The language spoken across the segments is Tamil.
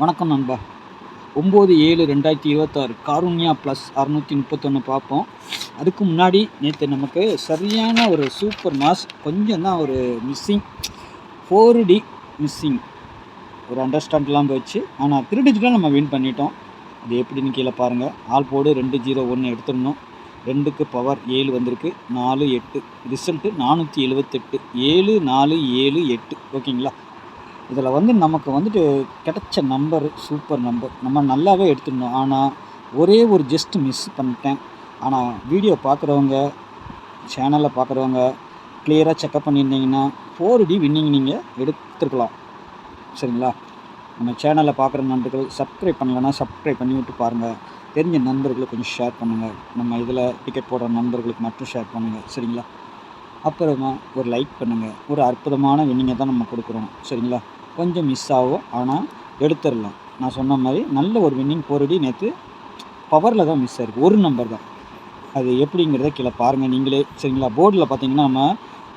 வணக்கம் நண்பா. 9/7/2026 காருண்யா ப்ளஸ் 631 பார்ப்போம். அதுக்கு முன்னாடி நேற்று நமக்கு சரியான ஒரு சூப்பர் மாஸ். கொஞ்சம் தான் ஒரு மிஸ்ஸிங், 4D மிஸ்ஸிங், ஒரு அண்டர்ஸ்டாண்ட்லாம் போச்சு. ஆனால் 3 டிஜிட்டல் நம்ம வின் பண்ணிட்டோம். அது எப்படின்னு கீழே பாருங்கள். ஆல் போர்டு 201 எடுத்துடணும். 2க்கு பவர் 7 வந்திருக்கு. 4 8 ரிசல்ட்டு 478 7 4 7 8. ஓகேங்களா? இதில் நமக்கு கிடைச்ச நம்பரு சூப்பர் நம்பர். நம்ம நல்லாவே எடுத்துருந்தோம். ஆனால் ஒரே ஒரு ஜஸ்ட் மிஸ் பண்ணிட்டேன். ஆனால் வீடியோ பார்க்குறவங்க, சேனலில் பார்க்குறவங்க கிளியராக செக்கப் பண்ணியிருந்தீங்கன்னா 4D வின்னிங் நீங்கள் எடுத்துருக்கலாம். சரிங்களா? நம்ம சேனலில் பார்க்குற நண்பர்கள் சப்ஸ்கிரைப் பண்ணலைன்னா சப்ஸ்கிரைப் பண்ணி விட்டு பாருங்கள். தெரிஞ்ச நண்பர்களுக்கு கொஞ்சம் ஷேர் பண்ணுங்கள். நம்ம இதில் டிக்கெட் போடுற நண்பர்களுக்கு மட்டும் ஷேர் பண்ணுங்கள். சரிங்களா? அப்புறமா ஒரு லைக் பண்ணுங்கள். ஒரு அற்புதமான வின்னிங்கை தான் நம்ம கொடுக்குறோம். சரிங்களா? கொஞ்சம் மிஸ் ஆகும், ஆனால் எடுத்துடலாம். நான் சொன்ன மாதிரி நல்ல ஒரு வின்னிங் 4D. நேற்று பவரில் தான் மிஸ் ஆகிருக்கு, ஒரு நம்பர் தான். அது எப்படிங்கிறத கீழே பாருங்கள் நீங்களே. சரிங்களா? போர்டில் பார்த்தீங்கன்னா நம்ம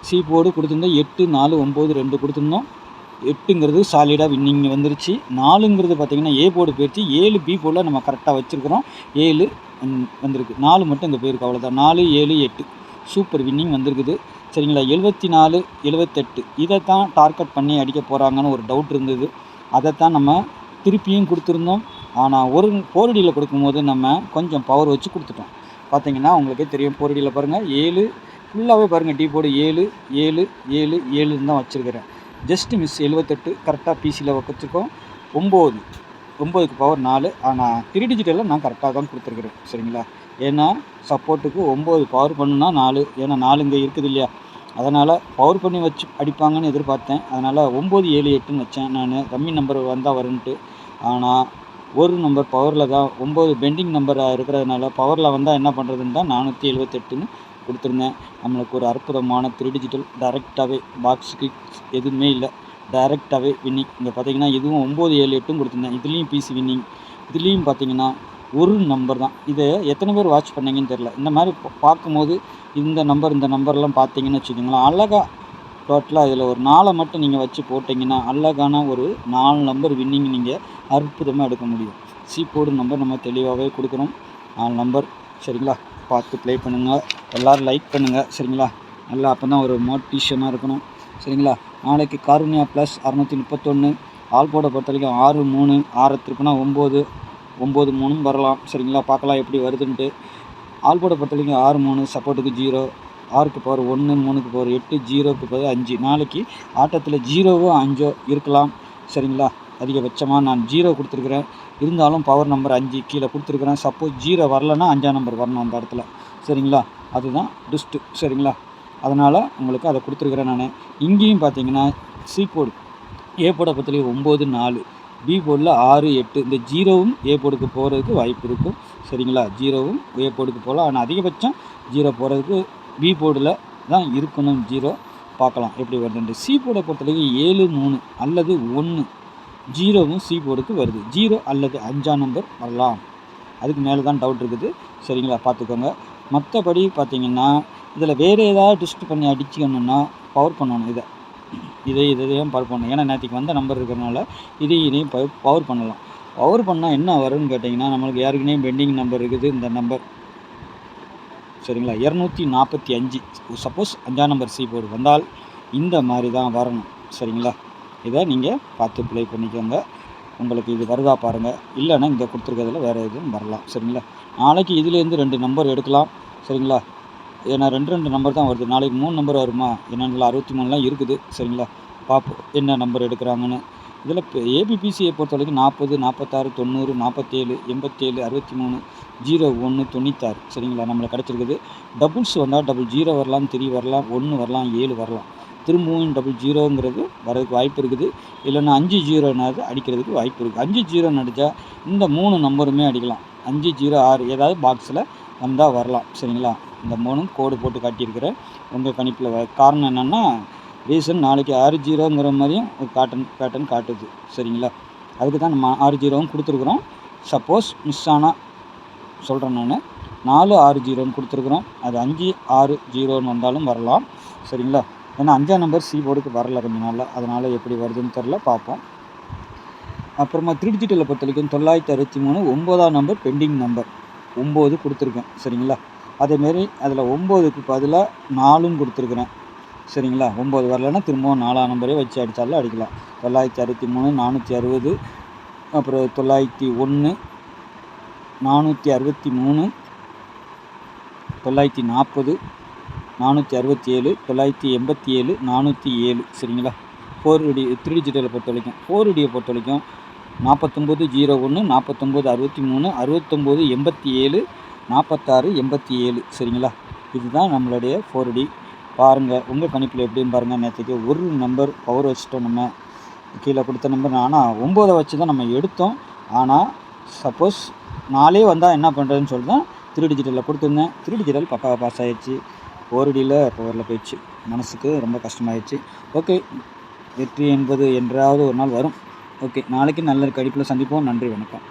சி போர்டு கொடுத்துருந்தோம். 8 4 9 2 கொடுத்துருந்தோம். 8ங்கிறது சாலிடாக வின்னிங் வந்துருச்சு. 4ங்கிறது பார்த்தீங்கன்னா ஏ போர்டு போயிடுச்சு. 7 பி போர்டில் நம்ம கரெக்டாக வச்சுருக்குறோம். 7 வந்திருக்கு. 4 மட்டும் இங்கே போயிருக்கு. அவ்வளோதான். 4 7 8 சூப்பர் வின்னிங் வந்திருக்குது. சரிங்களா? 74 78 இதை தான் டார்கெட் பண்ணி அடிக்க போகிறாங்கன்னு ஒரு டவுட் இருந்தது. அதைத்தான் நம்ம திருப்பியும் கொடுத்துருந்தோம். ஆனால் ஒரு 4Dயில் கொடுக்கும்போது நம்ம கொஞ்சம் பவர் வச்சு கொடுத்துட்டோம். பார்த்தீங்கன்னா உங்களுக்கே தெரியும். 4Dயில் பாருங்கள், 7 ஃபுல்லாகவே பாருங்கள். டி போர்டு 7 7 7 7 தான் வச்சுருக்கிறேன். ஜஸ்ட் மிஸ் 78 கரெக்டாக பிசியில் வச்சுருக்கோம். 9க்கு பவர் 4. ஆனால் 3 டிஜிட்டலில் நான் கரெக்டாக தான் கொடுத்துருக்குறேன். சரிங்களா? ஏன்னா சப்போர்ட்டுக்கு 9 பவர் பண்ணுனா 4. ஏன்னா 4 இங்கே இருக்குது இல்லையா? அதனால் பவர் பண்ணி வச்சு அடிப்பாங்கன்னு எதிர்பார்த்தேன். அதனால் 9 7 8ன்னு வச்சேன் நான். ரம்மி நம்பர் வந்தால் வரும்ன்ட்டு. ஆனால் ஒரு நம்பர் பவரில் தான் 9 பெண்டிங் நம்பராக இருக்கிறதுனால பவரில் வந்தால் என்ன பண்ணுறதுன்னு தான் 478ன்னு கொடுத்துருந்தேன். நம்மளுக்கு ஒரு அற்புதமான 3 டிஜிட்டல் டைரெக்டாகவே, பாக்ஸுக்கு எதுவுமே இல்லை, டைரெக்டாகவே வின்னிங். இங்கே பார்த்தீங்கன்னா இதுவும் 9 7 8ன்னு கொடுத்துருந்தேன். இதுலேயும் பிசி வின்னிங். இதுலேயும் பார்த்தீங்கன்னா ஒரு நம்பர் தான். இதை எத்தனை பேர் வாட்ச் பண்ணிங்கன்னு தெரில. இந்த மாதிரி பார்க்கும்போது இந்த நம்பர்லாம் பார்த்தீங்கன்னு வச்சுக்கோங்களேன், அழகாக டோட்டலாக இதில் ஒரு 4 மட்டும் நீங்கள் வச்சு போட்டிங்கன்னா அழகான ஒரு 4 நம்பர் வின்னிங் நீங்கள் அற்புதமாக எடுக்க முடியும். சி போர்டு நம்பர் நம்ம தெளிவாகவே கொடுக்குறோம். 4 நம்பர். சரிங்களா? பார்த்து ப்ளே பண்ணுங்கள். எல்லோரும் லைக் பண்ணுங்கள். சரிங்களா? நல்லா அப்போ தான் ஒரு மோட்டிவேஷனாக இருக்கணும். சரிங்களா? நாளைக்கு காருண்யா ப்ளஸ் 631 ஆல் போர்டை பொறுத்த வரைக்கும் 6 3 6 திருப்பினா 9 9 3 வரலாம். சரிங்களா? பார்க்கலாம் எப்படி வருதுன்ட்டு. ஆல் போர்டை பொறுத்த வரைக்கும் 6 3 சப்போர்ட்டுக்கு 0, 6க்கு பவர் 1, 3க்கு பவர் 8, 0க்கு பவர் 5. நாளைக்கு ஆட்டத்தில் 0வோ 5ஓ இருக்கலாம். சரிங்களா? அதிகபட்சமாக நான் 0 கொடுத்துருக்குறேன். இருந்தாலும் பவர் நம்பர் 5 கீழே கொடுத்துருக்குறேன். சப்போஸ் 0 வரலன்னா 5ஆம் நம்பர் வரணும் அந்த இடத்துல. சரிங்களா? அதுதான் ட்விஸ்ட்டு. சரிங்களா? அதனால் உங்களுக்கு அதை கொடுத்துருக்குறேன் நான். இங்கேயும் பார்த்தீங்கன்னா சி போர்டு ஏ போர்டை பொறுத்தவரைக்கும் 9 4, பி போர்டில் 6 8. இந்த 0வும் ஏ போர்டுக்கு போகிறதுக்கு வாய்ப்பு இருக்கும். சரிங்களா? 0வும் ஏ போர்டுக்கு போகலாம். ஆனால் அதிகபட்சம் 0 போகிறதுக்கு பி போர்டில் தான் இருக்கணும். 0 பார்க்கலாம் எப்படி வருதுன்ட்டு. சி போர்டை பொறுத்தவரைக்கும் 7 3 அல்லது 1 0வும் சி போர்டுக்கு வருது. 0 அல்லது 5ஆம் நம்பர் வரலாம். அதுக்கு மேலே தான் டவுட் இருக்குது. சரிங்களா? பார்த்துக்கோங்க. மற்றபடி பார்த்தீங்கன்னா இதில் வேறு ஏதாவது ட்விஸ்ட் பண்ணி அடிச்சுக்கணுன்னா பவர் பண்ணணும். இதையும் பவர் பண்ணணும். ஏன்னா நேற்றுக்கு வந்த நம்பர் இருக்கிறதுனால இதையும் பவர் பண்ணலாம். பவர் பண்ணால் என்ன வரும்னு கேட்டிங்கன்னா, நம்மளுக்கு ஏற்கனவே பெண்டிங் நம்பர் இருக்குது. இந்த நம்பர் சரிங்களா? 245. சப்போஸ் 5ஆம் நம்பர் சி போர்டு வந்தால் இந்த மாதிரி தான் வரணும். சரிங்களா? இதை நீங்கள் பார்த்து ப்ளே பண்ணிக்கோங்க. உங்களுக்கு இது வருதா பாருங்கள். இல்லைன்னா இங்கே கொடுத்துருக்கிறதுல வேறு எதுவும் வரலாம். சரிங்களா? நாளைக்கு இதுலேருந்து 2 நம்பர் எடுக்கலாம். சரிங்களா? ஏன்னா 2 நம்பர் தான் வருது. நாளைக்கு 3 நம்பர் வருமா என்னென்னு 63லாம் இருக்குது. சரிங்களா? பார்ப்போம் என்ன நம்பர் எடுக்கிறாங்கன்னு. இதில் இப்போ ஏபிபிசியை பொறுத்த வரைக்கும் 40 46 90 47 87 63 01 96. சரிங்களா? நம்மளுக்கு கிடச்சிருக்குது. டபுள்ஸ் வந்தால் 00 வரலாம், 3 வரலாம், 1 வரலாம், 7 வரலாம். திரும்பவும் 00ங்கிறது வரதுக்கு வாய்ப்பு இருக்குது. இல்லைன்னா 5 0 அடிக்கிறதுக்கு வாய்ப்பு இருக்குது. 5 0 அடித்தா இந்த 3 நம்பருமே அடிக்கலாம். 5 0 6 ஏதாவது பாக்ஸில் வந்தால் வரலாம். சரிங்களா? இந்த 3ம் கோடு போட்டு காட்டியிருக்கிறேன். உங்கள் கணிப்பில் காரணம் என்னென்னா ரீசன் நாளைக்கு 6 0ங்கிற மாதிரியும் ஒரு பேட்டர்ன் காட்டுது. சரிங்களா? அதுக்கு தான் நம்ம 6 0வும் கொடுத்துருக்குறோம். சப்போஸ் மிஸ் ஆனால் சொல்கிறேன் நான் 4 6 0ன்னு கொடுத்துருக்குறோம். அது 5 6 0ன்னு வந்தாலும் வரலாம். சரிங்களா? ஏன்னா 5ஆம் நம்பர் சி போர்டுக்கு வரல கொஞ்ச நாளில். அதனால் எப்படி வருதுன்னு தெரில, பார்ப்போம். அப்புறமா 3 டிஜிட்டலில் பொறுத்த வரைக்கும் 963 9ஆம் நம்பர் பெண்டிங் நம்பர் 9 கொடுத்துருக்கேன் சரிங்களா. அதேமாரி அதில் 9க்கு பதிலாக 4ன்னு கொடுத்துருக்குறேன் சரிங்களா. 9 வரலன்னா திரும்பவும் 4ஆம் நம்பரே வச்சு அடித்தாலும் அடிக்கலாம். 963 460, அப்புறம் 901 463 940 467 987 407 சரிங்களா. 4D 3 டிஜிட்டலை பொறுத்த வரைக்கும் 4Dயை பொறுத்த வரைக்கும் 4901 4963 69 87 46 87 சரிங்களா. இதுதான் நம்மளுடைய 4D. பாருங்கள் உங்கள் கணிப்பில் எப்படின்னு பாருங்கள். நேற்றுக்கு ஒரு நம்பர் பவர் வச்சுட்டோம், நம்ம கீழே கொடுத்த நம்பர். ஆனால் 9 வச்சு தான் நம்ம எடுத்தோம். ஆனால் சப்போஸ் 4 வந்தால் என்ன பண்ணுறதுன்னு சொல்லி தான் 3 டிஜிட்டலில் கொடுத்துருந்தேன். 3 டிஜிட்டல் பக்காவாக பாஸ் ஆகிடுச்சு. 4Dயில் பவரில் போயிடுச்சு. மனசுக்கு ரொம்ப கஷ்டமாயிடுச்சு. ஓகே, வெற்றி என்பது என்றாவது ஒரு நாள் வரும். ஓகே, நாளைக்கு நல்ல கணிப்பில் சந்திப்போம். நன்றி, வணக்கம்.